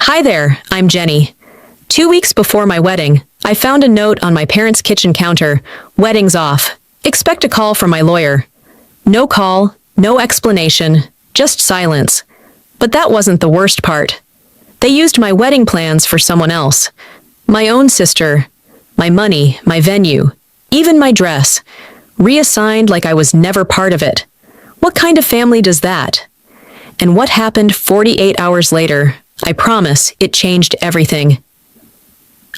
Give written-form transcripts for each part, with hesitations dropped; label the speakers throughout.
Speaker 1: Hi there, I'm Jenny. 2 weeks before my wedding, I found a note on my parents' kitchen counter, "Wedding's off. Expect a call from my lawyer." No call, no explanation, just silence. But that wasn't the worst part. They used my wedding plans for someone else. My own sister, my money, my venue, even my dress. Reassigned like I was never part of it. What kind of family does that? And what happened 48 hours later? I promise it changed everything.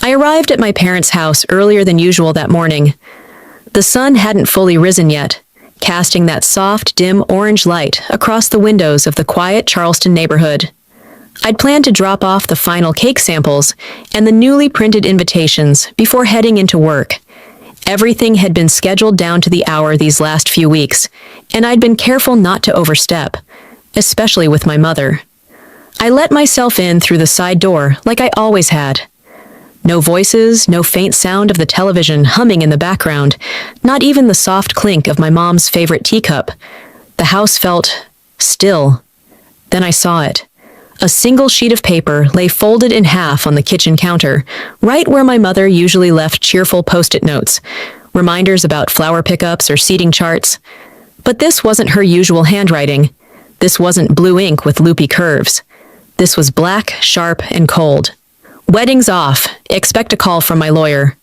Speaker 1: I arrived at my parents' house earlier than usual that morning. The sun hadn't fully risen yet, casting that soft, dim orange light across the windows of the quiet Charleston neighborhood. I'd planned to drop off the final cake samples and the newly printed invitations before heading into work. Everything had been scheduled down to the hour these last few weeks, and I'd been careful not to overstep, especially with my mother. I let myself in through the side door like I always had. No voices, no faint sound of the television humming in the background, not even the soft clink of my mom's favorite teacup. The house felt still. Then I saw it. A single sheet of paper lay folded in half on the kitchen counter, right where my mother usually left cheerful post-it notes, reminders about flower pickups or seating charts. But this wasn't her usual handwriting. This wasn't blue ink with loopy curves. This was black, sharp, and cold. "Wedding's off. Expect a call from my lawyer."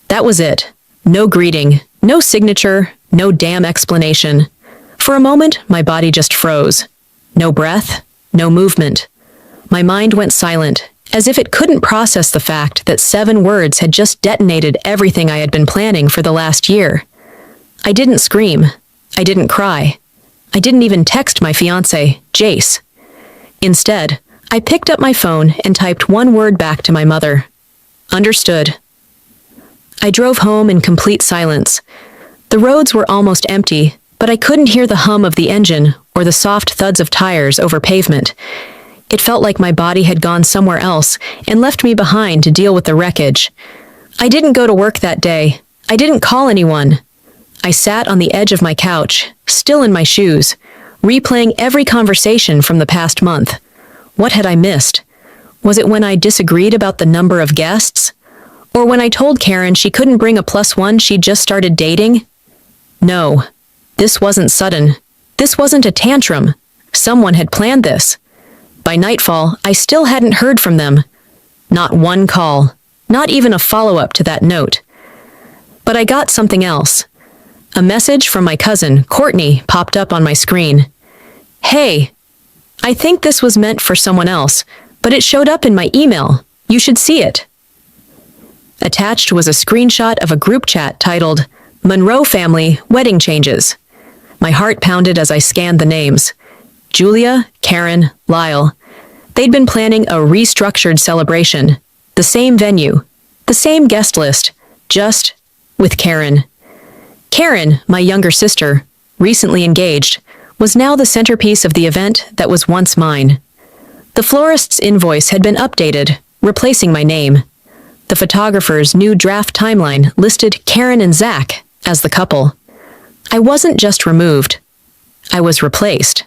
Speaker 1: That was it. No greeting, no signature, no damn explanation. For a moment, my body just froze. No breath, no movement. My mind went silent, as if it couldn't process the fact that 7 words had just detonated everything I had been planning for the last year. I didn't scream. I didn't cry. I didn't even text my fiancé, Jace. Instead, I picked up my phone and typed one word back to my mother. Understood. I drove home in complete silence. The roads were almost empty, but I couldn't hear the hum of the engine or the soft thuds of tires over pavement. It felt like my body had gone somewhere else and left me behind to deal with the wreckage. I didn't go to work that day. I didn't call anyone. I sat on the edge of my couch, still in my shoes, replaying every conversation from the past month. What had I missed? Was it when I disagreed about the number of guests? Or when I told Karen she couldn't bring a +1 she'd just started dating? No, this wasn't sudden. This wasn't a tantrum. Someone had planned this. By nightfall, I still hadn't heard from them. Not one call, not even a follow-up to that note. But I got something else. A message from my cousin, Courtney, popped up on my screen. "Hey, I think this was meant for someone else, but it showed up in my email. You should see it." Attached was a screenshot of a group chat titled, "Monroe Family Wedding Changes." My heart pounded as I scanned the names. Julia, Karen, Lyle. They'd been planning a restructured celebration. The same venue. The same guest list. Just with Karen. Karen, my younger sister, recently engaged, was now the centerpiece of the event that was once mine. The florist's invoice had been updated, replacing my name. The photographer's new draft timeline listed Karen and Zach as the couple. I wasn't just removed. I was replaced.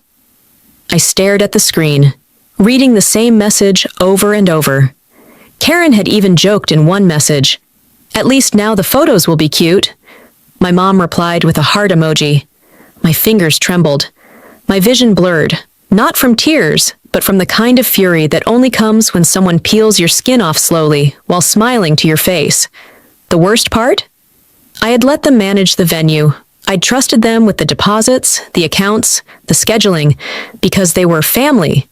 Speaker 1: I stared at the screen, reading the same message over and over. Karen had even joked in one message, "At least now the photos will be cute." My mom replied with a heart emoji. My fingers trembled. My vision blurred, not from tears, but from the kind of fury that only comes when someone peels your skin off slowly while smiling to your face. The worst part? I had let them manage the venue. I'd trusted them with the deposits, the accounts, the scheduling, because they were family.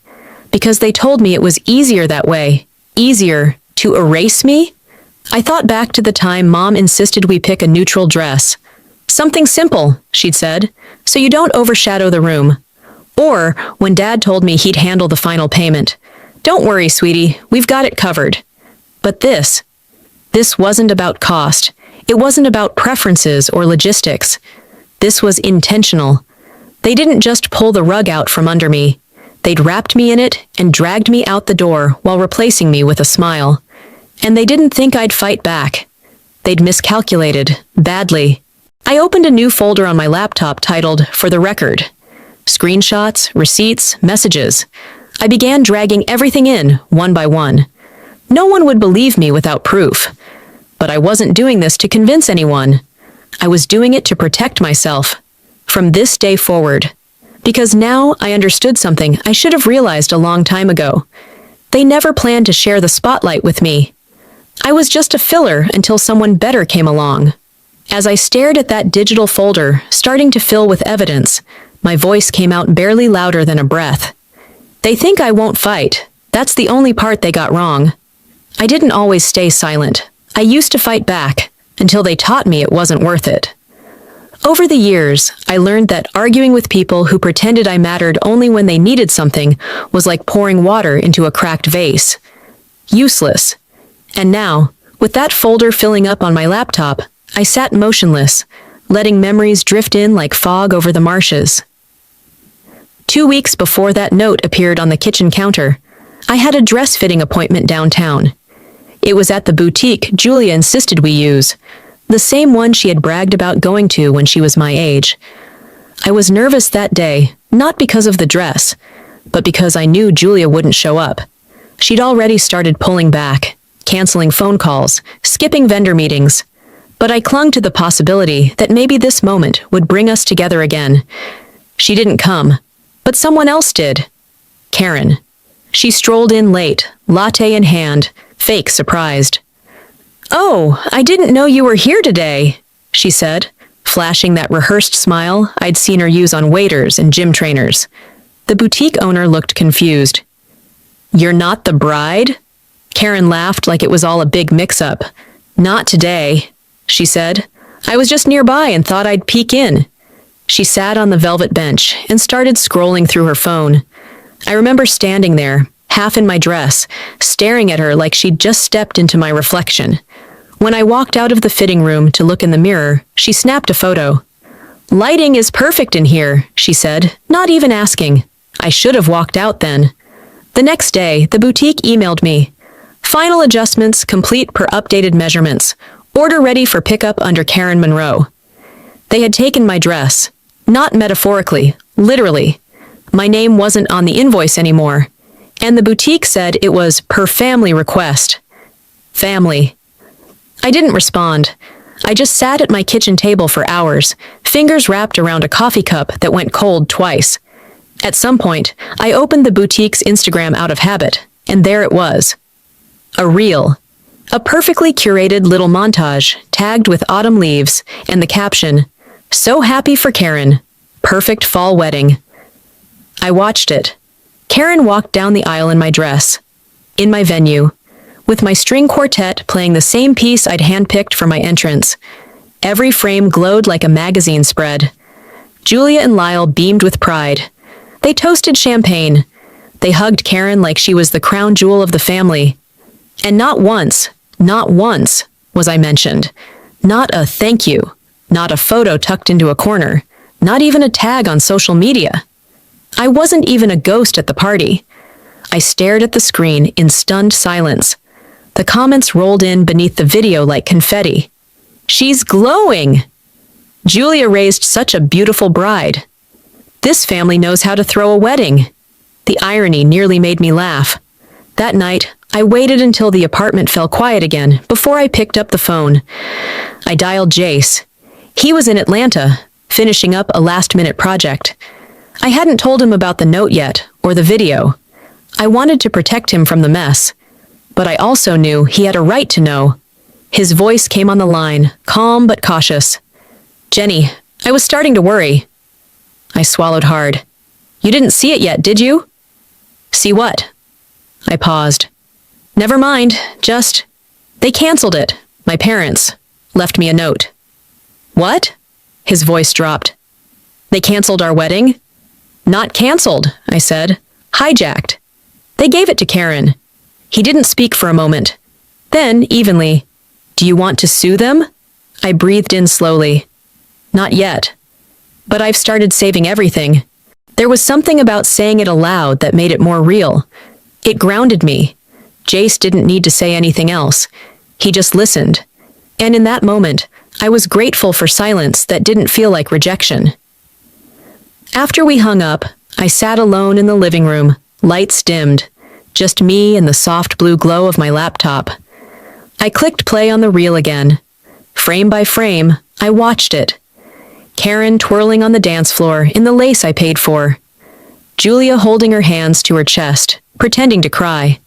Speaker 1: Because they told me it was easier that way. Easier to erase me? I thought back to the time Mom insisted we pick a neutral dress. "Something simple," she'd said, "so you don't overshadow the room." Or when Dad told me he'd handle the final payment. "Don't worry, sweetie, we've got it covered." But this wasn't about cost. It wasn't about preferences or logistics. This was intentional. They didn't just pull the rug out from under me. They'd wrapped me in it and dragged me out the door while replacing me with a smile. And they didn't think I'd fight back. They'd miscalculated, badly. I opened a new folder on my laptop titled, "For the Record." Screenshots, receipts, messages. I began dragging everything in, one by one. No one would believe me without proof. But I wasn't doing this to convince anyone. I was doing it to protect myself. From this day forward. Because now I understood something I should have realized a long time ago. They never planned to share the spotlight with me. I was just a filler until someone better came along. As I stared at that digital folder, starting to fill with evidence, my voice came out barely louder than a breath. They think I won't fight. That's the only part they got wrong. I didn't always stay silent. I used to fight back, until they taught me it wasn't worth it. Over the years, I learned that arguing with people who pretended I mattered only when they needed something was like pouring water into a cracked vase. Useless. And now, with that folder filling up on my laptop, I sat motionless, letting memories drift in like fog over the marshes. 2 weeks before that note appeared on the kitchen counter, I had a dress-fitting appointment downtown. It was at the boutique Julia insisted we use, the same one she had bragged about going to when she was my age. I was nervous that day, not because of the dress, but because I knew Julia wouldn't show up. She'd already started pulling back, canceling phone calls, skipping vendor meetings. But I clung to the possibility that maybe this moment would bring us together again. She didn't come, but someone else did. Karen. She strolled in late, latte in hand, fake surprised. "Oh, I didn't know you were here today," she said, flashing that rehearsed smile I'd seen her use on waiters and gym trainers. The boutique owner looked confused. "You're not the bride?" Karen laughed like it was all a big mix-up. "Not today," she said. "I was just nearby and thought I'd peek in." She sat on the velvet bench and started scrolling through her phone. I remember standing there, half in my dress, staring at her like she'd just stepped into my reflection. When I walked out of the fitting room to look in the mirror, she snapped a photo. "Lighting is perfect in here," she said, not even asking. I should have walked out then. The next day, the boutique emailed me. "Final adjustments complete per updated measurements. Order ready for pickup under Karen Monroe." They had taken my dress. Not metaphorically, literally. My name wasn't on the invoice anymore. And the boutique said it was per family request. Family. I didn't respond. I just sat at my kitchen table for hours, fingers wrapped around a coffee cup that went cold twice. At some point, I opened the boutique's Instagram out of habit, and there it was. A reel. A perfectly curated little montage, tagged with autumn leaves, and the caption, "So happy for Karen. Perfect fall wedding." I watched it. Karen walked down the aisle in my dress. In my venue. With my string quartet playing the same piece I'd handpicked for my entrance. Every frame glowed like a magazine spread. Julia and Lyle beamed with pride. They toasted champagne. They hugged Karen like she was the crown jewel of the family. And not once was I mentioned. Not a thank you. Not a photo tucked into a corner. Not even a tag on social media. I wasn't even a ghost at the party. I stared at the screen in stunned silence. The comments rolled in beneath the video like confetti. "She's glowing!" "Julia raised such a beautiful bride." "This family knows how to throw a wedding." The irony nearly made me laugh. That night, I waited until the apartment fell quiet again before I picked up the phone. I dialed Jace. He was in Atlanta, finishing up a last-minute project. I hadn't told him about the note yet, or the video. I wanted to protect him from the mess. But I also knew he had a right to know. His voice came on the line, calm but cautious. "Jenny, I was starting to worry." I swallowed hard. "You didn't see it yet, did you?" "See what?" I paused. "Never mind, just... They canceled it. My parents. Left me a note." "What?" His voice dropped. "They canceled our wedding?" "Not canceled," I said. "Hijacked. They gave it to Karen." He didn't speak for a moment. Then, evenly, "Do you want to sue them?" I breathed in slowly. "Not yet. But I've started saving everything." There was something about saying it aloud that made it more real. It grounded me. Jace didn't need to say anything else. He just listened. And in that moment, I was grateful for silence that didn't feel like rejection. After we hung up, I sat alone in the living room, Lights dimmed. Just me and the soft blue glow of my laptop. I clicked play on the reel again. Frame by frame, I watched it. Karen twirling on the dance floor in the lace I paid for. Julia holding her hands to her chest, pretending to cry.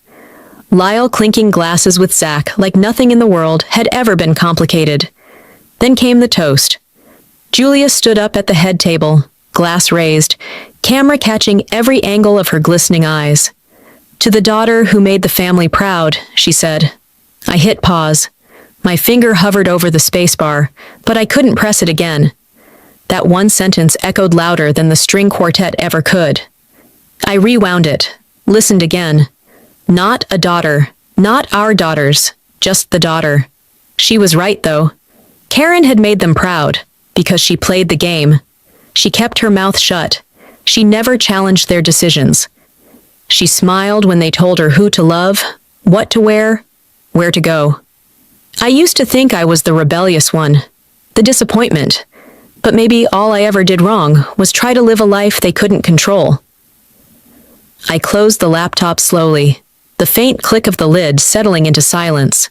Speaker 1: Lyle clinking glasses with Zach like nothing in the world had ever been complicated. Then came the toast. Julia stood up at the head table, glass raised, camera catching every angle of her glistening eyes. "To the daughter who made the family proud," she said. I hit pause. My finger hovered over the spacebar, but I couldn't press it again. That one sentence echoed louder than the string quartet ever could. I rewound it, listened again. Not a daughter, not our daughters, just the daughter. She was right, though. Karen had made them proud, because she played the game. She kept her mouth shut. She never challenged their decisions. She smiled when they told her who to love, what to wear, where to go. I used to think I was the rebellious one, the disappointment, but maybe all I ever did wrong was try to live a life they couldn't control. I closed the laptop slowly, the faint click of the lid settling into silence.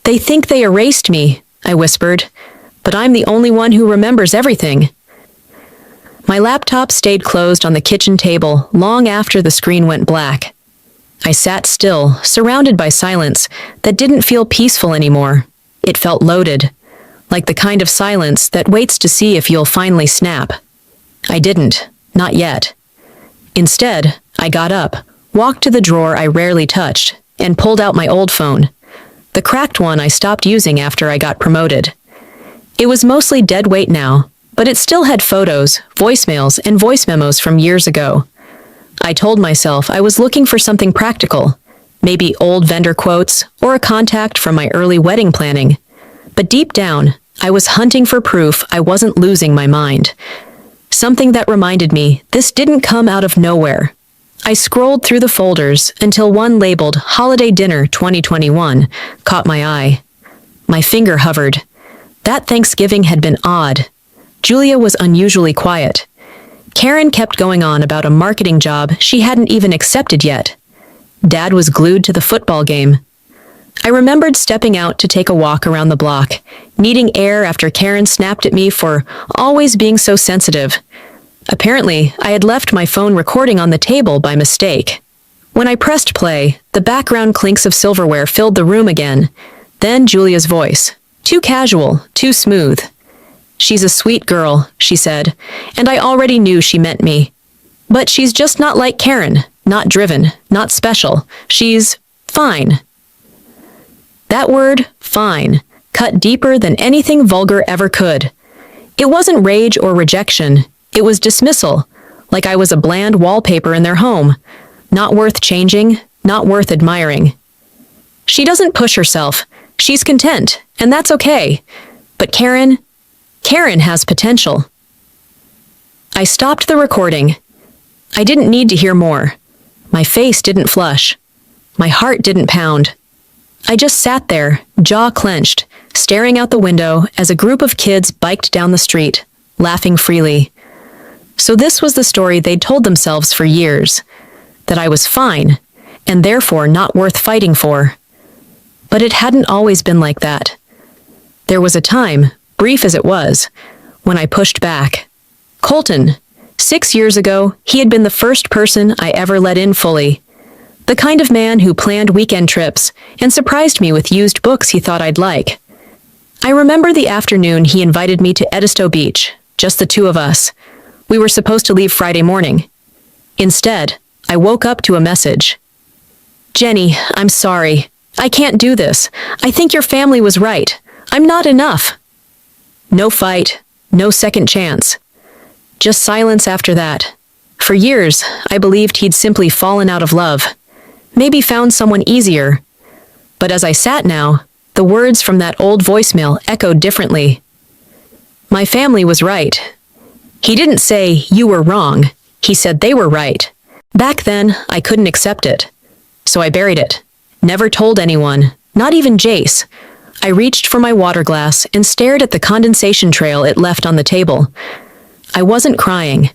Speaker 1: "They think they erased me," I whispered, "but I'm the only one who remembers everything." My laptop stayed closed on the kitchen table long after the screen went black. I sat still, surrounded by silence that didn't feel peaceful anymore. It felt loaded, like the kind of silence that waits to see if you'll finally snap. I didn't, not yet. Instead, I got up, walked to the drawer I rarely touched, and pulled out my old phone. The cracked one I stopped using after I got promoted. It was mostly dead weight now, but it still had photos, voicemails, and voice memos from years ago. I told myself I was looking for something practical, maybe old vendor quotes or a contact from my early wedding planning. But deep down, I was hunting for proof I wasn't losing my mind. Something that reminded me this didn't come out of nowhere. I scrolled through the folders until one labeled Holiday Dinner 2021 caught my eye. My finger hovered. That Thanksgiving had been odd. Julia was unusually quiet. Karen kept going on about a marketing job she hadn't even accepted yet. Dad was glued to the football game. I remembered stepping out to take a walk around the block, needing air after Karen snapped at me for always being so sensitive. Apparently, I had left my phone recording on the table by mistake. When I pressed play, the background clinks of silverware filled the room again. Then Julia's voice. Too casual, too smooth. "She's a sweet girl," she said, and I already knew she meant me. "But she's just not like Karen, not driven, not special. She's fine." That word, fine, cut deeper than anything vulgar ever could. It wasn't rage or rejection. It was dismissal, like I was a bland wallpaper in their home. Not worth changing, not worth admiring. "She doesn't push herself. She's content, and that's okay. But Karen has potential." I stopped the recording. I didn't need to hear more. My face didn't flush. My heart didn't pound. I just sat there, jaw clenched, staring out the window as a group of kids biked down the street, laughing freely. So this was the story they'd told themselves for years, that I was fine, and therefore not worth fighting for. But it hadn't always been like that. There was a time, brief as it was, when I pushed back. Colton. 6 years ago, he had been the first person I ever let in fully. The kind of man who planned weekend trips and surprised me with used books he thought I'd like. I remember the afternoon he invited me to Edisto Beach, just the two of us. We were supposed to leave Friday morning. Instead, I woke up to a message. "Jenny, I'm sorry. I can't do this. I think your family was right. I'm not enough." No fight, no second chance. Just silence after that. For years, I believed he'd simply fallen out of love. Maybe found someone easier. But as I sat now, the words from that old voicemail echoed differently. My family was right. He didn't say, "You were wrong." He said they were right. Back then, I couldn't accept it. So I buried it. Never told anyone, not even Jace. I reached for my water glass and stared at the condensation trail it left on the table. I wasn't crying.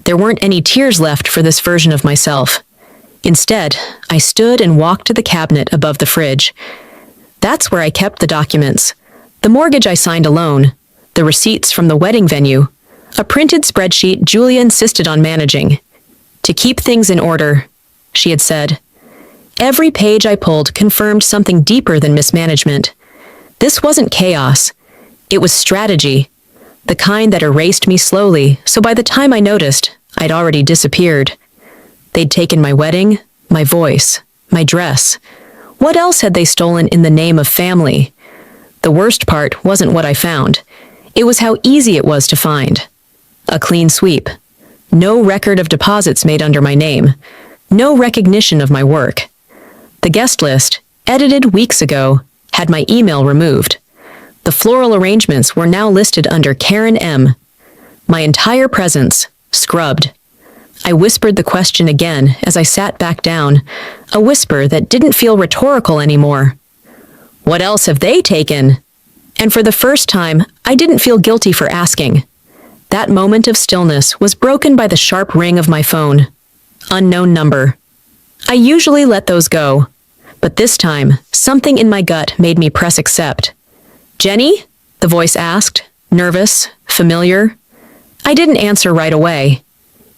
Speaker 1: There weren't any tears left for this version of myself. Instead, I stood and walked to the cabinet above the fridge. That's where I kept the documents. The mortgage I signed alone, the receipts from the wedding venue, a printed spreadsheet Julia insisted on managing. To keep things in order, she had said. Every page I pulled confirmed something deeper than mismanagement. This wasn't chaos. It was strategy, the kind that erased me slowly, so by the time I noticed, I'd already disappeared. They'd taken my wedding, my voice, my dress. What else had they stolen in the name of family? The worst part wasn't what I found. It was how easy it was to find. A clean sweep. No record of deposits made under my name. No recognition of my work. The guest list, edited weeks ago, had my email removed. The floral arrangements were now listed under Karen M. My entire presence, scrubbed. I whispered the question again as I sat back down, a whisper that didn't feel rhetorical anymore. What else have they taken? And for the first time, I didn't feel guilty for asking. That moment of stillness was broken by the sharp ring of my phone. Unknown number. I usually let those go, but this time, something in my gut made me press accept. Jenny? The voice asked, nervous, familiar. I didn't answer right away.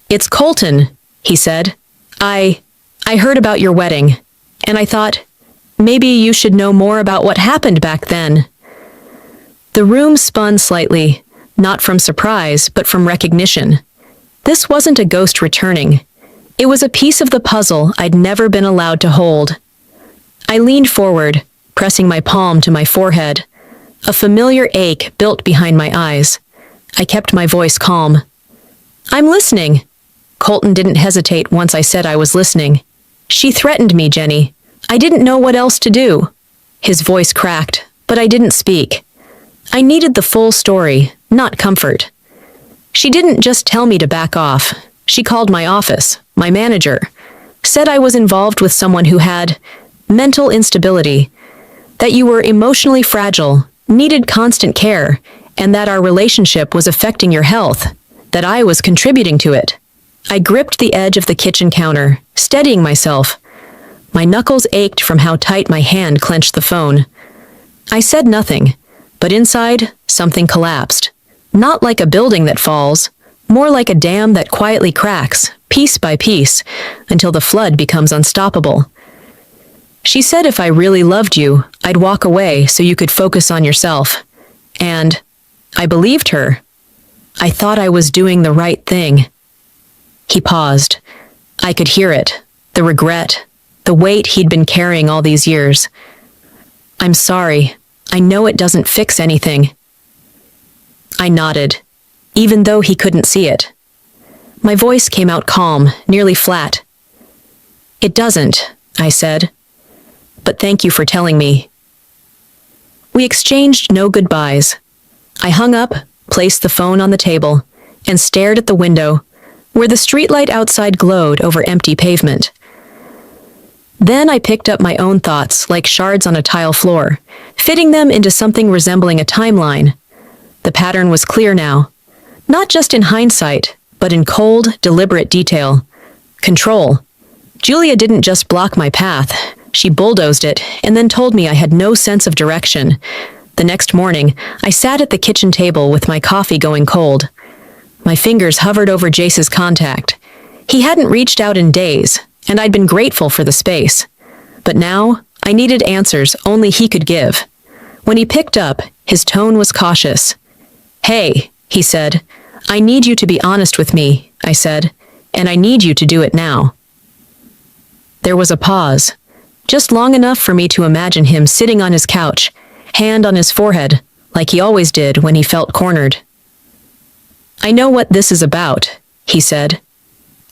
Speaker 1: It's Colton, he said. I heard about your wedding, and I thought, maybe you should know more about what happened back then. The room spun slightly, not from surprise, but from recognition. This wasn't a ghost returning. It was a piece of the puzzle I'd never been allowed to hold. I leaned forward, pressing my palm to my forehead. A familiar ache built behind my eyes. I kept my voice calm. I'm listening. Colton didn't hesitate once I said I was listening. She threatened me, Jenny. I didn't know what else to do. His voice cracked, but I didn't speak. I needed the full story, not comfort. She didn't just tell me to back off. She called my office, my manager, said I was involved with someone who had mental instability, that you were emotionally fragile, needed constant care, and that our relationship was affecting your health, that I was contributing to it. I gripped the edge of the kitchen counter, steadying myself. My knuckles ached from how tight my hand clenched the phone. I said nothing, but inside, something collapsed. Not like a building that falls, more like a dam that quietly cracks, piece by piece, until the flood becomes unstoppable. She said if I really loved you, I'd walk away so you could focus on yourself. And I believed her. I thought I was doing the right thing. He paused. I could hear it, the regret, the weight he'd been carrying all these years. I'm sorry. I know it doesn't fix anything. I nodded, even though he couldn't see it. My voice came out calm, nearly flat. It doesn't, I said. But thank you for telling me. We exchanged no goodbyes. I hung up, placed the phone on the table, and stared at the window, where the streetlight outside glowed over empty pavement. Then I picked up my own thoughts like shards on a tile floor, fitting them into something resembling a timeline. The pattern was clear now, not just in hindsight, but in cold, deliberate detail. Control. Julia didn't just block my path, she bulldozed it and then told me I had no sense of direction. The next morning, I sat at the kitchen table with my coffee going cold. My fingers hovered over Jace's contact. He hadn't reached out in days, and I'd been grateful for the space. But now, I needed answers only he could give. When he picked up, his tone was cautious. Hey, he said, I need you to be honest with me, I said, and I need you to do it now. There was a pause, just long enough for me to imagine him sitting on his couch, hand on his forehead, like he always did when he felt cornered. I know what this is about, he said,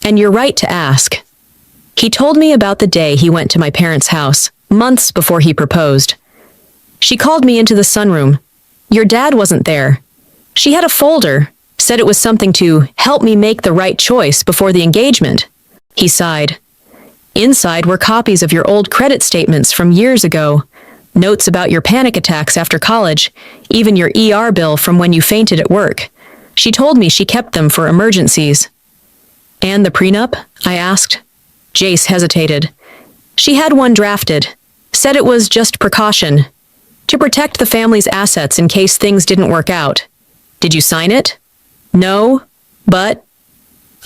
Speaker 1: and you're right to ask. He told me about the day he went to my parents' house, months before he proposed. She called me into the sunroom. Your dad wasn't there. She had a folder, said it was something to help me make the right choice before the engagement. He sighed. Inside were copies of your old credit statements from years ago, notes about your panic attacks after college, even your ER bill from when you fainted at work. She told me she kept them for emergencies. And the prenup? I asked. Jace hesitated. She had one drafted. Said it was just precaution. To protect the family's assets in case things didn't work out. Did you sign it? No, but...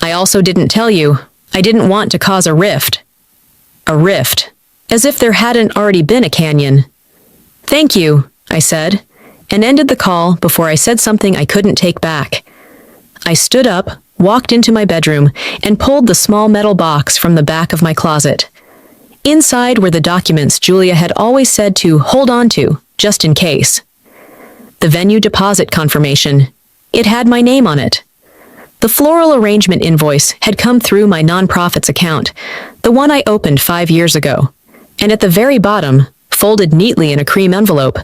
Speaker 1: I also didn't tell you. I didn't want to cause a rift. A rift. As if there hadn't already been a canyon. Thank you, I said, and ended the call before I said something I couldn't take back. I stood up, walked into my bedroom, and pulled the small metal box from the back of my closet. Inside were the documents Julia had always said to hold on to, just in case. The venue deposit confirmation. It had my name on it. The floral arrangement invoice had come through my nonprofit's account, the one I opened 5 years ago. And at the very bottom, folded neatly in a cream envelope,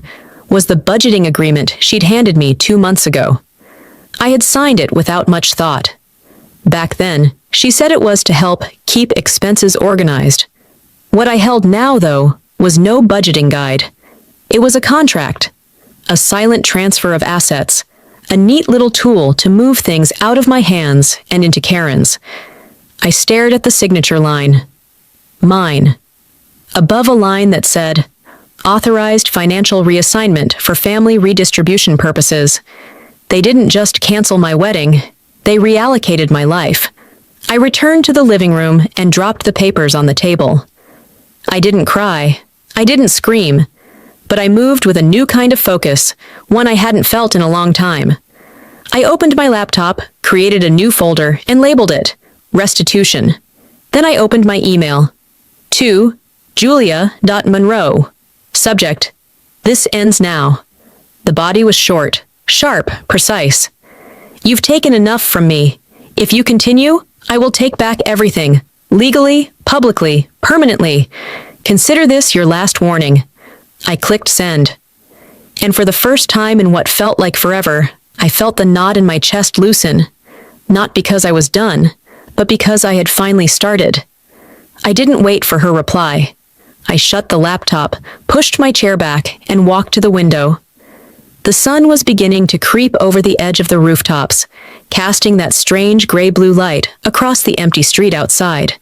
Speaker 1: was the budgeting agreement she'd handed me 2 months ago. I had signed it without much thought. Back then, she said it was to help keep expenses organized. What I held now, though, was no budgeting guide. It was a contract, a silent transfer of assets, a neat little tool to move things out of my hands and into Karen's. I stared at the signature line. Mine. Above a line that said, Authorized financial reassignment for family redistribution purposes. They didn't just cancel my wedding, they reallocated my life. I returned to the living room and dropped the papers on the table. I didn't cry. I didn't scream. But I moved with a new kind of focus, one I hadn't felt in a long time. I opened my laptop, created a new folder, and labeled it Restitution. Then I opened my email. To Julia.Monroe. Subject: This ends now. The body was short, sharp, precise. You've taken enough from me. If you continue, I will take back everything. Legally, publicly, permanently. Consider this your last warning. I clicked send. And for the first time in what felt like forever, I felt the knot in my chest loosen. Not because I was done, but because I had finally started. I didn't wait for her reply. I shut the laptop, pushed my chair back, and walked to the window. The sun was beginning to creep over the edge of the rooftops, casting that strange gray-blue light across the empty street outside.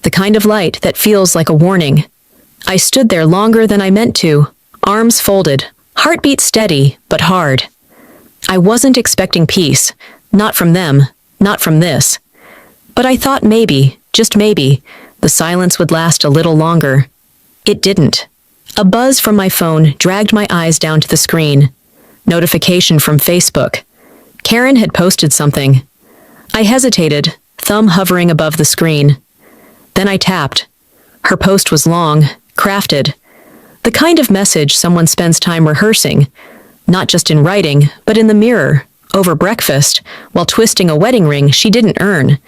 Speaker 1: The kind of light that feels like a warning. I stood there longer than I meant to, arms folded, heartbeat steady, but hard. I wasn't expecting peace, not from them, not from this. But I thought maybe, just maybe, the silence would last a little longer. It didn't. A buzz from my phone dragged my eyes down to the screen. Notification from Facebook. Karen had posted something. I hesitated, thumb hovering above the screen. Then I tapped. Her post was long, crafted. The kind of message someone spends time rehearsing, not just in writing, but in the mirror, over breakfast, while twisting a wedding ring she didn't earn.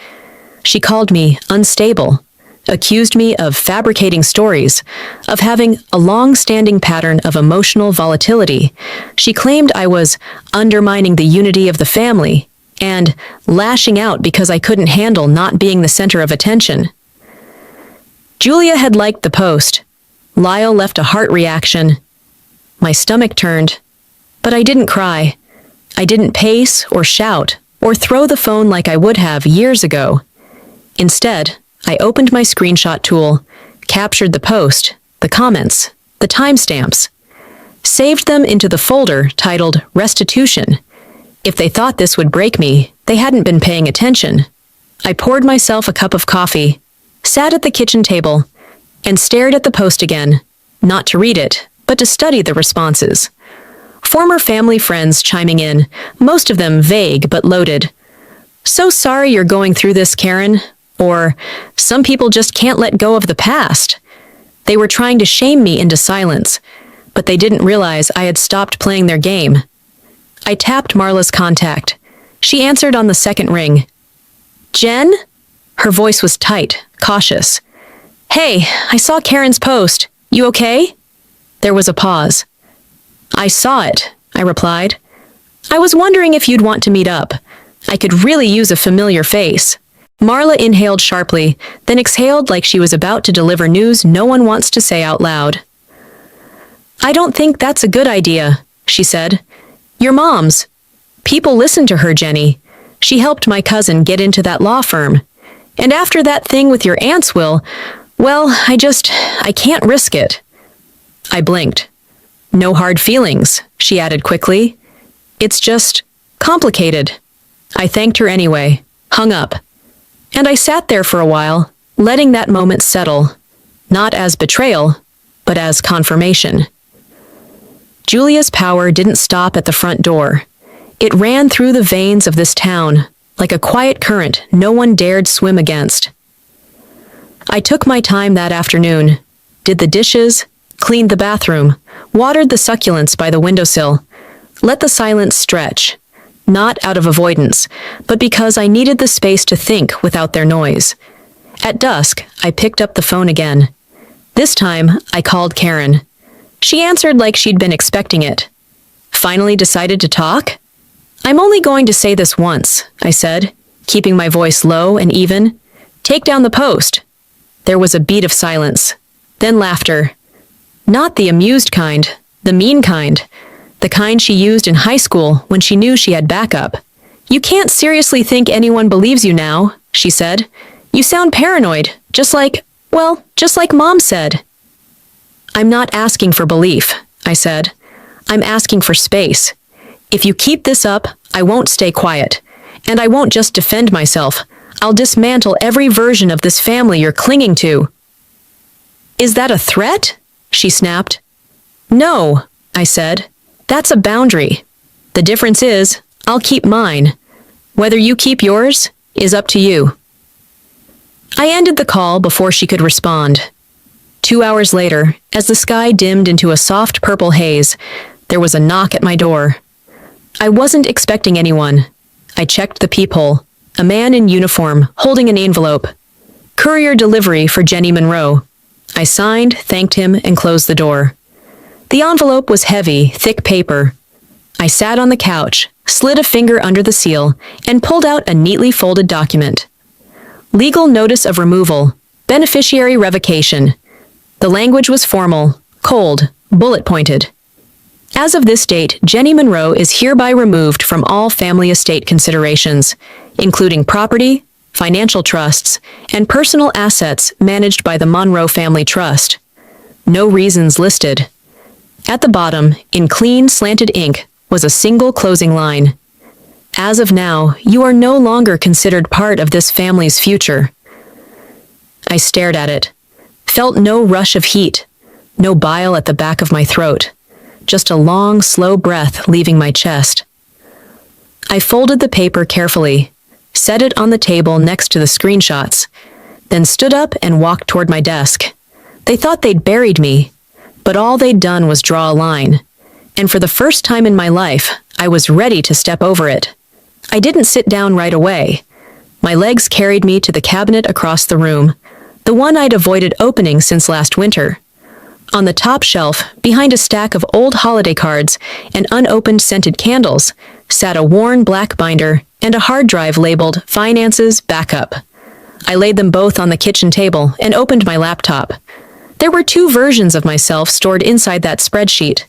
Speaker 1: She called me unstable, accused me of fabricating stories, of having a long-standing pattern of emotional volatility. She claimed I was undermining the unity of the family and lashing out because I couldn't handle not being the center of attention. Julia had liked the post. Lyle left a heart reaction. My stomach turned, but I didn't cry. I didn't pace or shout or throw the phone like I would have years ago. Instead, I opened my screenshot tool, captured the post, the comments, the timestamps, saved them into the folder titled Restitution. If they thought this would break me, they hadn't been paying attention. I poured myself a cup of coffee, sat at the kitchen table, and stared at the post again, not to read it, but to study the responses. Former family friends chiming in, most of them vague but loaded. So sorry you're going through this, Karen. Or, some people just can't let go of the past. They were trying to shame me into silence, but they didn't realize I had stopped playing their game. I tapped Marla's contact. She answered on the second ring. Jen? Her voice was tight, cautious. Hey, I saw Karen's post. You okay? There was a pause. I saw it, I replied. I was wondering if you'd want to meet up. I could really use a familiar face. Marla inhaled sharply, then exhaled like she was about to deliver news no one wants to say out loud. I don't think that's a good idea, she said. Your mom's. People listen to her, Jenny. She helped my cousin get into that law firm. And after that thing with your aunts, well, I can't risk it. I blinked. No hard feelings, she added quickly. It's just complicated. I thanked her anyway, hung up. And I sat there for a while, letting that moment settle, not as betrayal, but as confirmation. Julia's power didn't stop at the front door. It ran through the veins of this town, like a quiet current no one dared swim against. I took my time that afternoon, did the dishes, cleaned the bathroom, watered the succulents by the windowsill, let the silence stretch, not out of avoidance, but because I needed the space to think without their noise. At dusk, I picked up the phone again. This time, I called Karen. She answered like she'd been expecting it. Finally decided to talk? I'm only going to say this once, I said, keeping my voice low and even. Take down the post. There was a beat of silence, then laughter. Not the amused kind, the mean kind. The kind she used in high school when she knew she had backup. You can't seriously think anyone believes you now, she said. You sound paranoid, just like Mom said. I'm not asking for belief, I said. I'm asking for space. If you keep this up, I won't stay quiet. And I won't just defend myself. I'll dismantle every version of this family you're clinging to. Is that a threat? She snapped. No, I said. That's a boundary. The difference is, I'll keep mine. Whether you keep yours is up to you. I ended the call before she could respond. 2 hours later, as the sky dimmed into a soft purple haze, there was a knock at my door. I wasn't expecting anyone. I checked the peephole. A man in uniform, holding an envelope. Courier delivery for Jenny Monroe. I signed, thanked him, and closed the door. The envelope was heavy, thick paper. I sat on the couch, slid a finger under the seal, and pulled out a neatly folded document. Legal notice of removal. Beneficiary revocation. The language was formal, cold, bullet-pointed. As of this date, Jenny Monroe is hereby removed from all family estate considerations, including property, financial trusts, and personal assets managed by the Monroe Family Trust. No reasons listed. At the bottom, in clean, slanted ink, was a single closing line. As of now, you are no longer considered part of this family's future. I stared at it, felt no rush of heat, no bile at the back of my throat, just a long, slow breath leaving my chest. I folded the paper carefully, set it on the table next to the screenshots, then stood up and walked toward my desk. They thought they'd buried me, but all they'd done was draw a line. And for the first time in my life, I was ready to step over it. I didn't sit down right away. My legs carried me to the cabinet across the room, the one I'd avoided opening since last winter. On the top shelf, behind a stack of old holiday cards and unopened scented candles, sat a worn black binder and a hard drive labeled Finances Backup. I laid them both on the kitchen table and opened my laptop. There were 2 versions of myself stored inside that spreadsheet.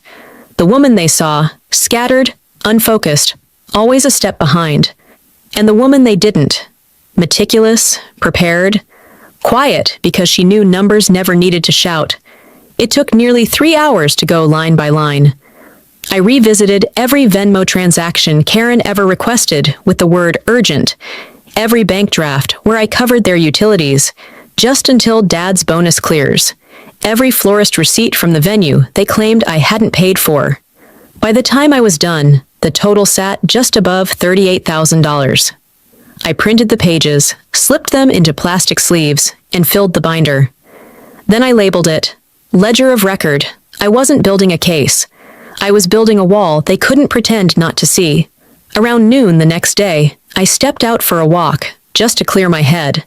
Speaker 1: The woman they saw, scattered, unfocused, always a step behind. And the woman they didn't, meticulous, prepared, quiet because she knew numbers never needed to shout. It took nearly 3 hours to go line by line. I revisited every Venmo transaction Karen ever requested with the word urgent, every bank draft where I covered their utilities, just until Dad's bonus clears, every florist receipt from the venue they claimed I hadn't paid for. By the time I was done, the total sat just above $38,000. I printed the pages, slipped them into plastic sleeves, and filled the binder. Then I labeled it Ledger of Record. I wasn't building a case. I was building a wall they couldn't pretend not to see. Around noon the next day, I stepped out for a walk, just to clear my head.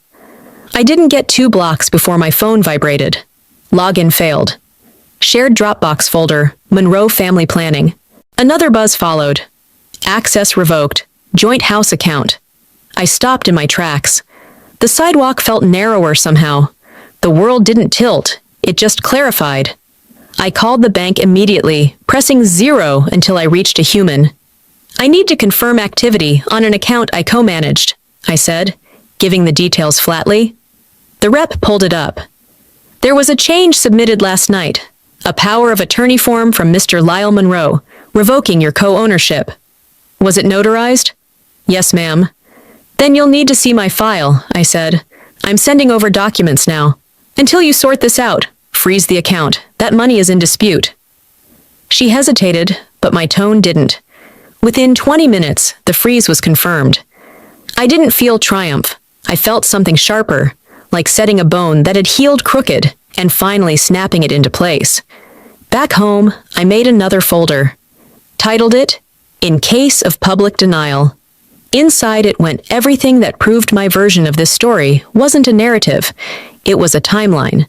Speaker 1: I didn't get 2 blocks before my phone vibrated. Login failed. Shared Dropbox folder, Monroe Family Planning. Another buzz followed. Access revoked. Joint house account. I stopped in my tracks. The sidewalk felt narrower somehow. The world didn't tilt. It just clarified. I called the bank immediately, pressing 0 until I reached a human. I need to confirm activity on an account I co-managed, I said. giving the details flatly. The rep pulled it up. There was a change submitted last night. A power of attorney form from Mr. Lyle Monroe, revoking your co-ownership. Was it notarized? Yes, ma'am. Then you'll need to see my file, I said. I'm sending over documents now. Until you sort this out, freeze the account. That money is in dispute. She hesitated, but my tone didn't. Within 20 minutes, the freeze was confirmed. I didn't feel triumph. I felt something sharper, like setting a bone that had healed crooked and finally snapping it into place. Back home, I made another folder. Titled it, In Case of Public Denial. Inside it went everything that proved my version of this story wasn't a narrative. It was a timeline.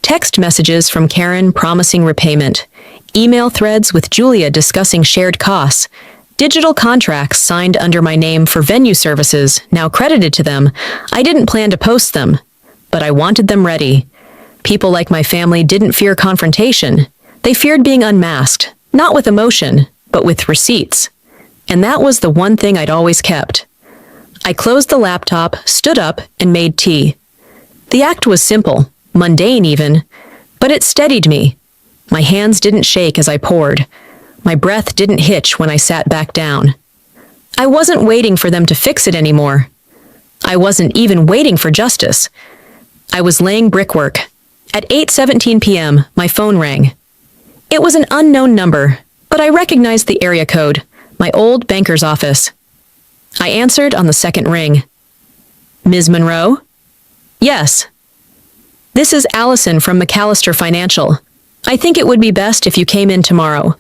Speaker 1: Text messages from Karen promising repayment. Email threads with Julia discussing shared costs. Digital contracts signed under my name for venue services, now credited to them. I didn't plan to post them, but I wanted them ready. People like my family didn't fear confrontation. They feared being unmasked, not with emotion, but with receipts. And that was the one thing I'd always kept. I closed the laptop, stood up, and made tea. The act was simple, mundane even, but it steadied me. My hands didn't shake as I poured. My breath didn't hitch when I sat back down. I wasn't waiting for them to fix it anymore. I wasn't even waiting for justice. I was laying brickwork. At 8:17 p.m., my phone rang. It was an unknown number, but I recognized the area code, my old banker's office. I answered on the second ring. Ms. Monroe? Yes. This is Allison from McAllister Financial. I think it would be best if you came in tomorrow.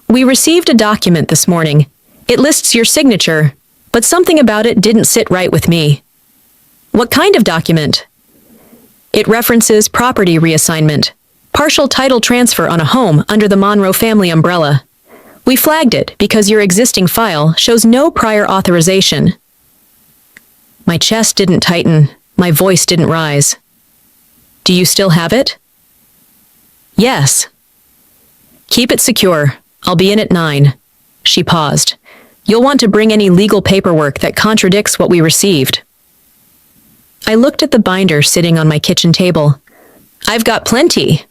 Speaker 1: We received a document this morning. It lists your signature, but something about it didn't sit right with me. What kind of document? It references property reassignment, partial title transfer on a home under the Monroe family umbrella. We flagged it because your existing file shows no prior authorization. My chest didn't tighten, my voice didn't rise. Do you still have it? Yes. Keep it secure. I'll be in at 9. She paused. You'll want to bring any legal paperwork that contradicts what we received. I looked at the binder sitting on my kitchen table. I've got plenty.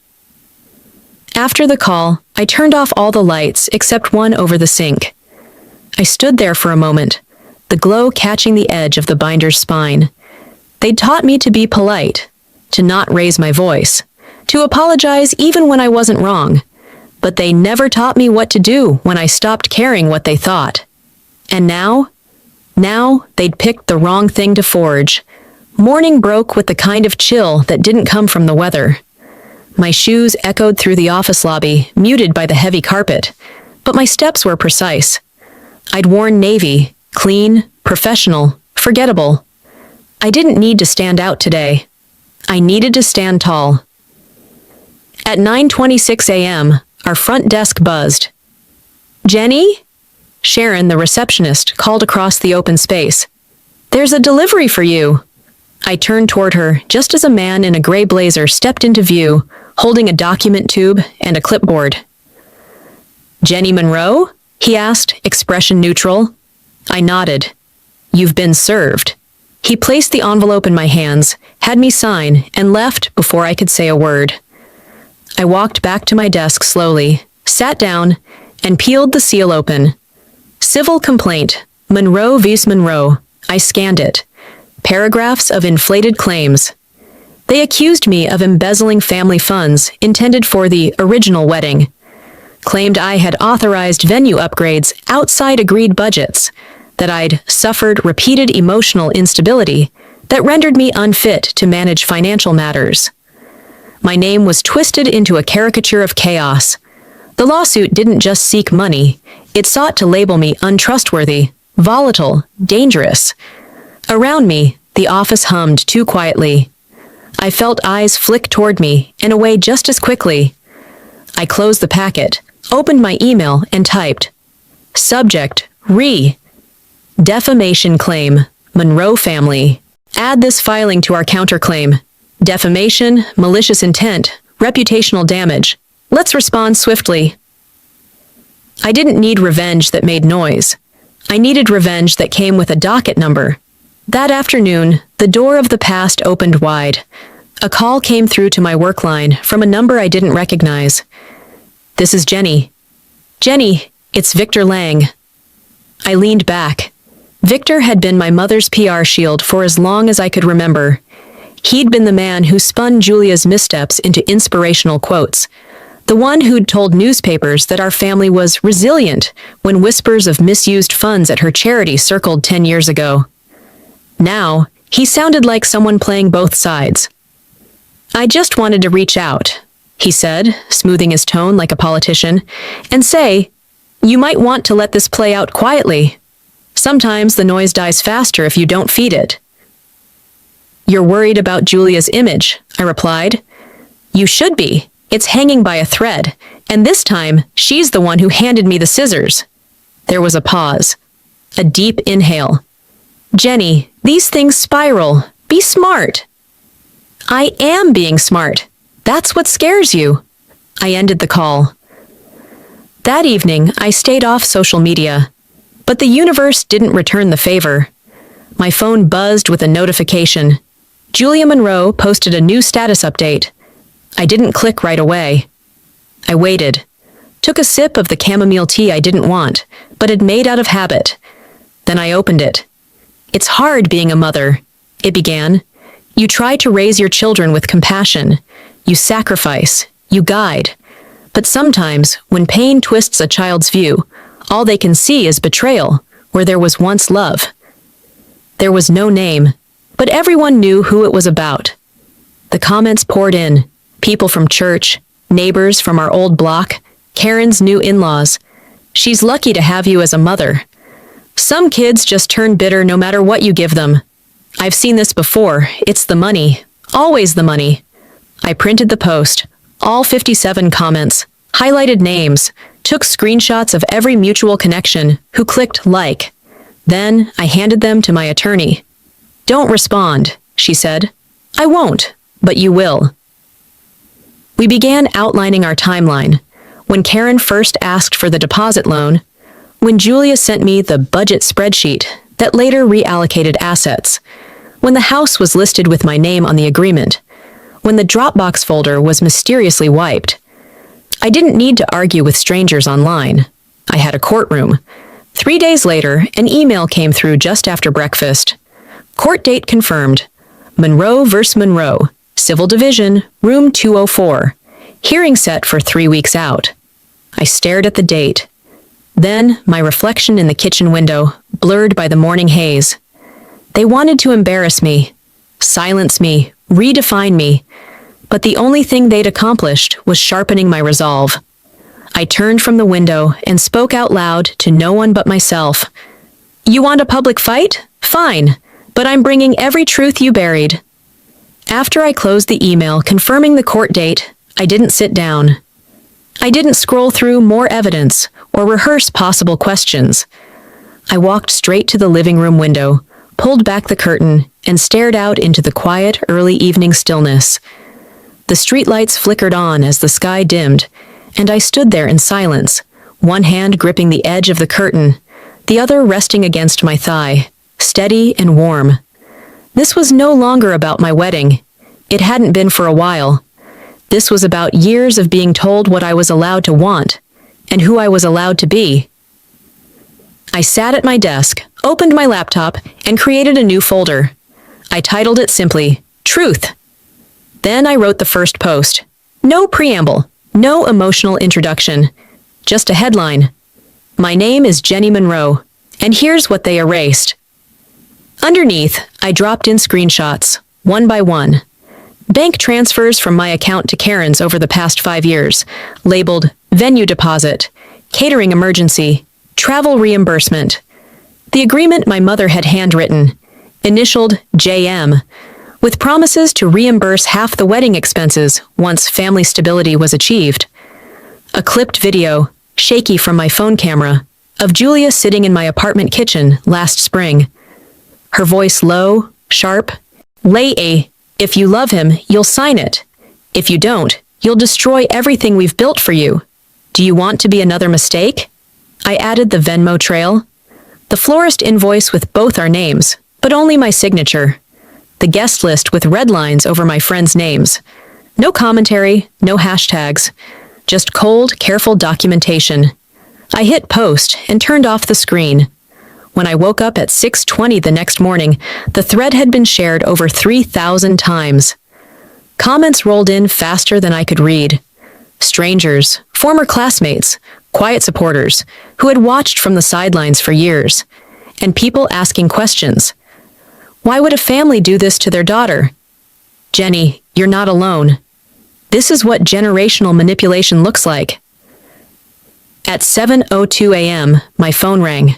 Speaker 1: After the call, I turned off all the lights except one over the sink. I stood there for a moment, the glow catching the edge of the binder's spine. They'd taught me to be polite, to not raise my voice, to apologize even when I wasn't wrong. But they never taught me what to do when I stopped caring what they thought. And now they'd picked the wrong thing to forge. Morning broke with the kind of chill that didn't come from the weather. My shoes echoed through the office lobby, muted by the heavy carpet, but my steps were precise. I'd worn navy, clean, professional, forgettable. I didn't need to stand out today. I needed to stand tall. At 9:26 a.m., our front desk buzzed. Jenny? Sharon, the receptionist, called across the open space. There's a delivery for you. I turned toward her just as a man in a gray blazer stepped into view, holding a document tube and a clipboard. Jenny Monroe? He asked, expression neutral. I nodded. You've been served. He placed the envelope in my hands, had me sign, and left before I could say a word. I walked back to my desk slowly, sat down, and peeled the seal open. Civil complaint, Monroe vs. Monroe. I scanned it. Paragraphs of inflated claims. They accused me of embezzling family funds intended for the original wedding. Claimed I had authorized venue upgrades outside agreed budgets, that I'd suffered repeated emotional instability that rendered me unfit to manage financial matters. My name was twisted into a caricature of chaos. The lawsuit didn't just seek money, it sought to label me untrustworthy, volatile, dangerous. Around me, the office hummed too quietly. I felt eyes flick toward me and away just as quickly. I closed the packet, opened my email, and typed, Subject, Defamation claim, Monroe family. Add this filing to our counterclaim. Defamation, malicious intent, reputational damage. Let's respond swiftly. I didn't need revenge that made noise. I needed revenge that came with a docket number. That afternoon, the door of the past opened wide. A call came through to my work line from a number I didn't recognize. "This is Jenny." "Jenny, it's Victor Lang." I leaned back. Victor had been my mother's PR shield for as long as I could remember. He'd been the man who spun Julia's missteps into inspirational quotes. The one who'd told newspapers that our family was resilient when whispers of misused funds at her charity circled 10 years ago. Now, he sounded like someone playing both sides. "I just wanted to reach out," he said, smoothing his tone like a politician, "and say, you might want to let this play out quietly. Sometimes the noise dies faster if you don't feed it." "You're worried about Julia's image," I replied. "You should be. It's hanging by a thread, and this time, she's the one who handed me the scissors." There was a pause. A deep inhale. "Jenny, these things spiral. Be smart." "I am being smart. That's what scares you." I ended the call. That evening, I stayed off social media. But the universe didn't return the favor. My phone buzzed with a notification. Julia Monroe posted a new status update. I didn't click right away. I waited. Took a sip of the chamomile tea I didn't want, but had made out of habit. Then I opened it. "It's hard being a mother," it began. "You try to raise your children with compassion. You sacrifice. You guide. But sometimes, when pain twists a child's view, all they can see is betrayal, where there was once love." There was no name, but everyone knew who it was about. The comments poured in. People from church, neighbors from our old block, Karen's new in-laws. "She's lucky to have you as a mother." "Some kids just turn bitter no matter what you give them." "I've seen this before. It's the money. Always the money." I printed the post. All 57 comments. Highlighted names. Took screenshots of every mutual connection who clicked like. Then I handed them to my attorney. "Don't respond," she said. "I won't, but you will." We began outlining our timeline. When Karen first asked for the deposit loan, when Julia sent me the budget spreadsheet that later reallocated assets, when the house was listed with my name on the agreement, when the Dropbox folder was mysteriously wiped. I didn't need to argue with strangers online. I had a courtroom. 3 days later, an email came through just after breakfast. Court date confirmed. Monroe vs. Monroe, Civil Division, Room 204. Hearing set for 3 weeks out. I stared at the date. Then, my reflection in the kitchen window, blurred by the morning haze. They wanted to embarrass me, silence me, redefine me, but the only thing they'd accomplished was sharpening my resolve. I turned from the window and spoke out loud to no one but myself. "You want a public fight? Fine, but I'm bringing every truth you buried." After I closed the email confirming the court date, I didn't sit down. I didn't scroll through more evidence or rehearse possible questions. I walked straight to the living room window, pulled back the curtain, and stared out into the quiet, early evening stillness. The streetlights flickered on as the sky dimmed, and I stood there in silence, one hand gripping the edge of the curtain, the other resting against my thigh, steady and warm. This was no longer about my wedding. It hadn't been for a while. This was about years of being told what I was allowed to want, and who I was allowed to be. I sat at my desk, opened my laptop, and created a new folder. I titled it simply, Truth. Then I wrote the first post. No preamble, no emotional introduction, just a headline. My name is Jenny Monroe, and here's what they erased. Underneath, I dropped in screenshots, one by one. Bank transfers from my account to Karen's over the past 5 years, labeled venue deposit, catering emergency, travel reimbursement. The agreement my mother had handwritten, initialed JM, with promises to reimburse half the wedding expenses once family stability was achieved. A clipped video, shaky from my phone camera, of Julia sitting in my apartment kitchen last spring. Her voice low, sharp. If you love him, you'll sign it. If you don't, you'll destroy everything we've built for you. Do you want to be another mistake? I added the Venmo trail. The florist invoice with both our names, but only my signature. The guest list with red lines over my friends' names. No commentary, no hashtags. Just cold, careful documentation. I hit post and turned off the screen. When I woke up at 6:20 the next morning, the thread had been shared over 3,000 times. Comments rolled in faster than I could read. Strangers, former classmates, quiet supporters, who had watched from the sidelines for years, and people asking questions. Why would a family do this to their daughter? Jenny, you're not alone. This is what generational manipulation looks like. At 7:02 a.m., my phone rang.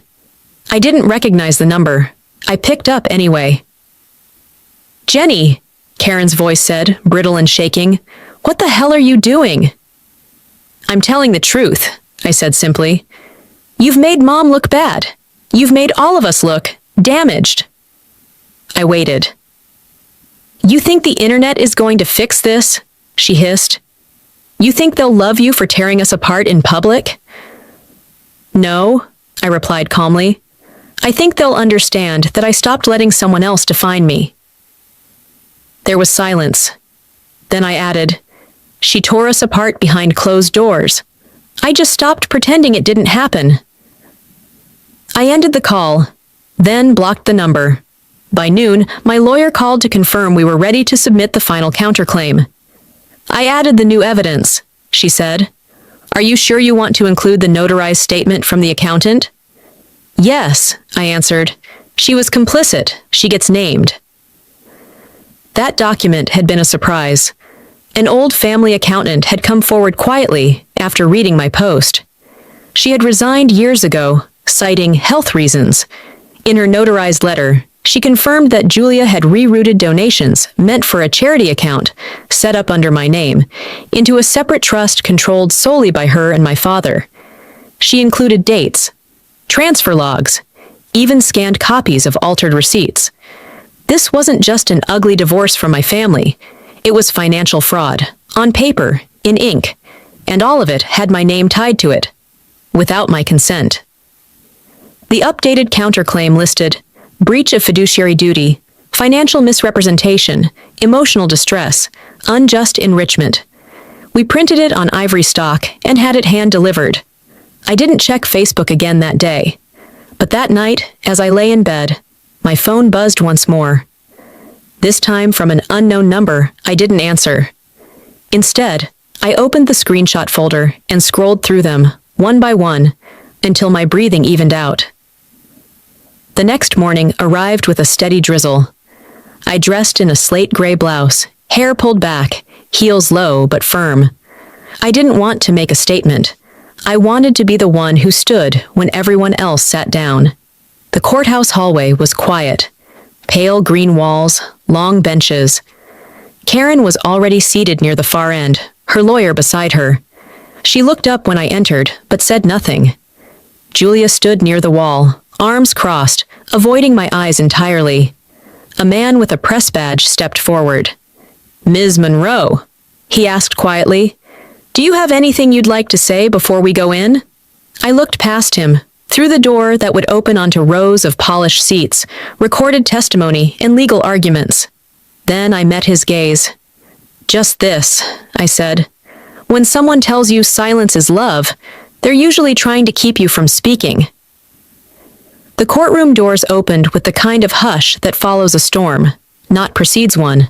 Speaker 1: I didn't recognize the number. I picked up anyway. Jenny, Karen's voice said, brittle and shaking. What the hell are you doing? I'm telling the truth, I said simply. You've made Mom look bad. You've made all of us look damaged. I waited. You think the internet is going to fix this? She hissed. You think they'll love you for tearing us apart in public? No, I replied calmly. I think they'll understand that I stopped letting someone else define me. There was silence. Then I added, she tore us apart behind closed doors. I just stopped pretending it didn't happen. I ended the call, then blocked the number. By noon, my lawyer called to confirm we were ready to submit the final counterclaim. I added the new evidence, she said. Are you sure you want to include the notarized statement from the accountant? Yes, I answered. She was complicit. She gets named. That document had been a surprise. An old family accountant had come forward quietly after reading my post. She had resigned years ago, citing health reasons. In her notarized letter, she confirmed that Julia had rerouted donations meant for a charity account, set up under my name, into a separate trust controlled solely by her and my father. She included dates, transfer logs, even scanned copies of altered receipts. This wasn't just an ugly divorce from my family. It was financial fraud, on paper, in ink, and all of it had my name tied to it, without my consent. The updated counterclaim listed breach of fiduciary duty, financial misrepresentation, emotional distress, unjust enrichment. We printed it on ivory stock and had it hand-delivered. I didn't check Facebook again that day. But that night, as I lay in bed, my phone buzzed once more. This time from an unknown number I didn't answer. Instead, I opened the screenshot folder and scrolled through them, one by one, until my breathing evened out. The next morning arrived with a steady drizzle. I dressed in a slate gray blouse, hair pulled back, heels low but firm. I didn't want to make a statement. I wanted to be the one who stood when everyone else sat down. The courthouse hallway was quiet. Pale green walls, long benches. Karen was already seated near the far end, her lawyer beside her. She looked up when I entered, but said nothing. Julia stood near the wall, arms crossed, avoiding my eyes entirely. A man with a press badge stepped forward. Ms. Monroe, he asked quietly, do you have anything you'd like to say before we go in? I looked past him, through the door that would open onto rows of polished seats, recorded testimony, and legal arguments. Then I met his gaze. Just this, I said. When someone tells you silence is love, they're usually trying to keep you from speaking. The courtroom doors opened with the kind of hush that follows a storm, not precedes one.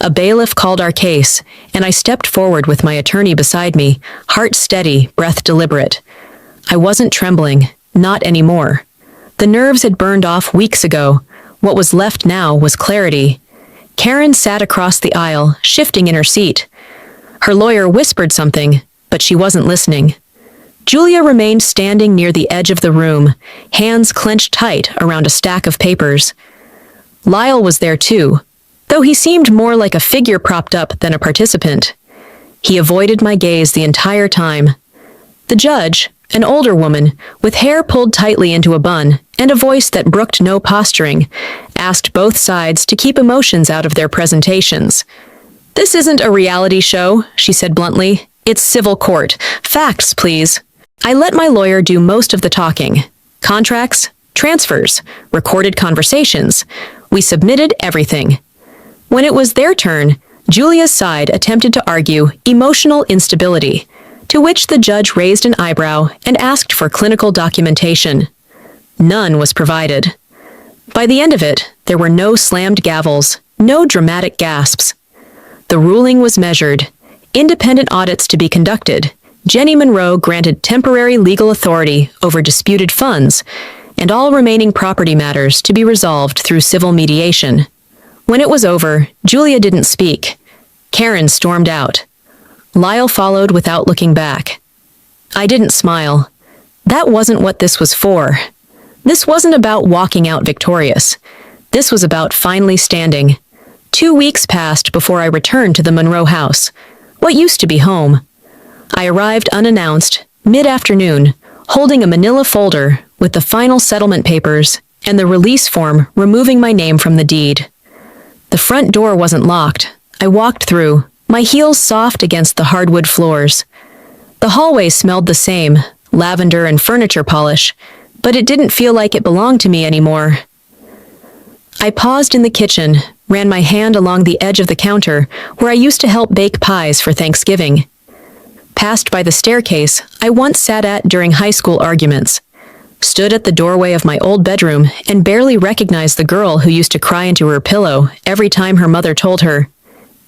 Speaker 1: A bailiff called our case, and I stepped forward with my attorney beside me, heart steady, breath deliberate. I wasn't trembling, not anymore. The nerves had burned off weeks ago. What was left now was clarity. Karen sat across the aisle, shifting in her seat. Her lawyer whispered something, but she wasn't listening. Julia remained standing near the edge of the room, hands clenched tight around a stack of papers. Lyle was there too, though he seemed more like a figure propped up than a participant. He avoided my gaze the entire time. The judge, an older woman, with hair pulled tightly into a bun and a voice that brooked no posturing, asked both sides to keep emotions out of their presentations. This isn't a reality show, she said bluntly. It's civil court. Facts, please. I let my lawyer do most of the talking. Contracts, transfers, recorded conversations. We submitted everything. When it was their turn, Julia's side attempted to argue emotional instability, to which the judge raised an eyebrow and asked for clinical documentation. None was provided. By the end of it, there were no slammed gavels, no dramatic gasps. The ruling was measured, independent audits to be conducted. Jenny Monroe granted temporary legal authority over disputed funds, and all remaining property matters to be resolved through civil mediation. When it was over, Julia didn't speak. Karen stormed out. Lyle followed without looking back. I didn't smile. That wasn't what this was for. This wasn't about walking out victorious. This was about finally standing. 2 weeks passed before I returned to the Monroe house, what used to be home. I arrived unannounced, mid-afternoon, holding a manila folder with the final settlement papers and the release form removing my name from the deed. The front door wasn't locked. I walked through, my heels soft against the hardwood floors. The hallway smelled the same, lavender and furniture polish, but it didn't feel like it belonged to me anymore. I paused in the kitchen, ran my hand along the edge of the counter where I used to help bake pies for Thanksgiving. Passed by the staircase I once sat at during high school arguments. Stood at the doorway of my old bedroom and barely recognized the girl who used to cry into her pillow every time her mother told her,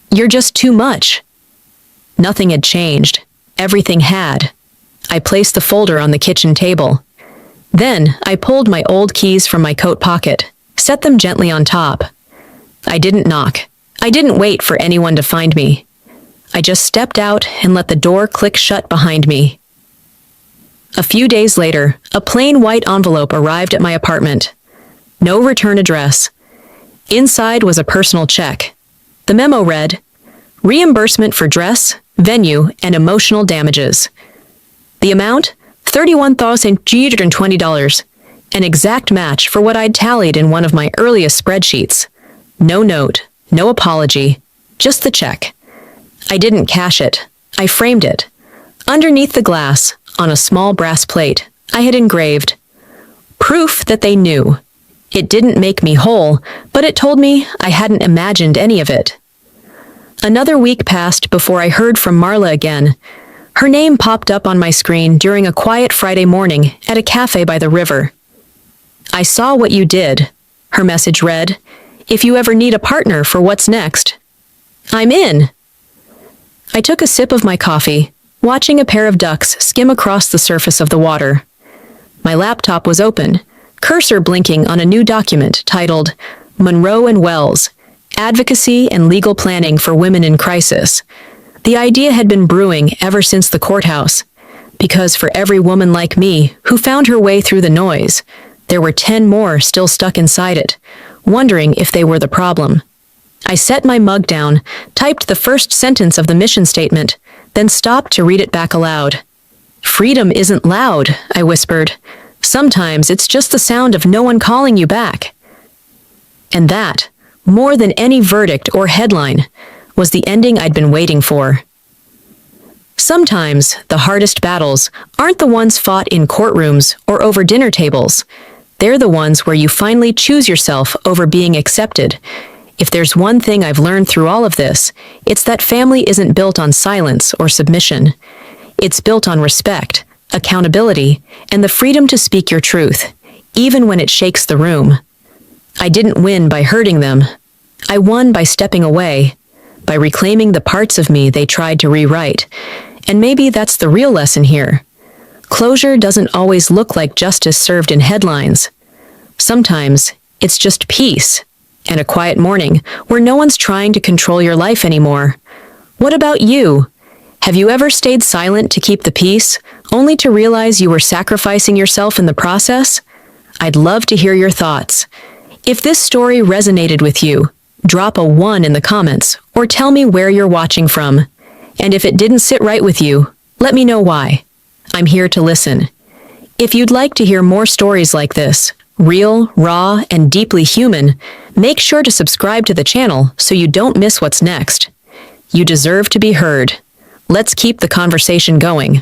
Speaker 1: "You're just too much." Nothing had changed. Everything had. I placed the folder on the kitchen table. Then I pulled my old keys from my coat pocket, set them gently on top. I didn't knock. I didn't wait for anyone to find me. I just stepped out and let the door click shut behind me. A few days later, a plain white envelope arrived at my apartment. No return address. Inside was a personal check. The memo read, "Reimbursement for dress, venue, and emotional damages." The amount? $31,320, an exact match for what I'd tallied in one of my earliest spreadsheets. No note, no apology, just the check. I didn't cash it. I framed it. Underneath the glass, on a small brass plate, I had engraved, "Proof that they knew." It didn't make me whole, but it told me I hadn't imagined any of it. Another week passed before I heard from Marla again. Her name popped up on my screen during a quiet Friday morning at a cafe by the river. "I saw what you did," her message read. "If you ever need a partner for what's next, I'm in." I took a sip of my coffee, watching a pair of ducks skim across the surface of the water. My laptop was open, cursor blinking on a new document titled Monroe and Wells, Advocacy and Legal Planning for Women in Crisis. The idea had been brewing ever since the courthouse, because for every woman like me who found her way through the noise, there were 10 more still stuck inside it, wondering if they were the problem. I set my mug down, typed the first sentence of the mission statement, then stopped to read it back aloud. "Freedom isn't loud," I whispered. "Sometimes it's just the sound of no one calling you back." And that, more than any verdict or headline, was the ending I'd been waiting for. Sometimes the hardest battles aren't the ones fought in courtrooms or over dinner tables. They're the ones where you finally choose yourself over being accepted. If there's one thing I've learned through all of this, it's that family isn't built on silence or submission. It's built on respect, accountability, and the freedom to speak your truth, even when it shakes the room. I didn't win by hurting them. I won by stepping away, by reclaiming the parts of me they tried to rewrite. And maybe that's the real lesson here. Closure doesn't always look like justice served in headlines. Sometimes it's just peace. And a quiet morning where no one's trying to control your life anymore. What about you? Have you ever stayed silent to keep the peace, only to realize you were sacrificing yourself in the process? I'd love to hear your thoughts. If this story resonated with you, drop a 1 in the comments or tell me where you're watching from. And if it didn't sit right with you, let me know why. I'm here to listen. If you'd like to hear more stories like this, real, raw, and deeply human, make sure to subscribe to the channel so you don't miss what's next. You deserve to be heard. Let's keep the conversation going.